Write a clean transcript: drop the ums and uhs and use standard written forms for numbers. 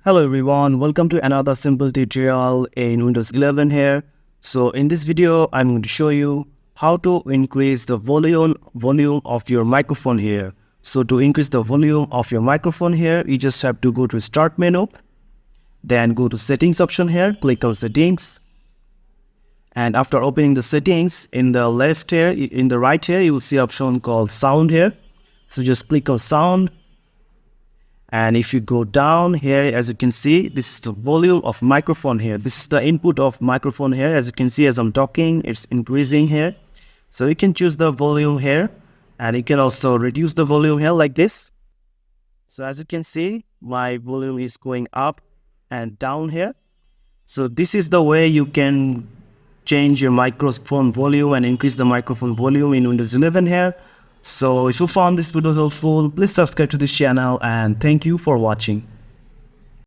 Hello everyone, welcome to another simple tutorial in Windows 11 here. So in this video, I'm going to show you how to increase the volume of your microphone here. So to increase the volume of your microphone here, you just have to go to Start menu, then go to Settings option here, click on Settings. And after opening the settings, in the right here, you will see option called Sound here. So just click on Sound. And if you go down here, as you can see, this is the volume of microphone here. This is the input of microphone here. As you can see, as I'm talking, it's increasing here. So you can choose the volume here, and you can also reduce the volume here like this. So as you can see, my volume is going up and down here. So this is the way you can change your microphone volume and increase the microphone volume in Windows 11 here. So if you found this video helpful, please subscribe to this channel and thank you for watching.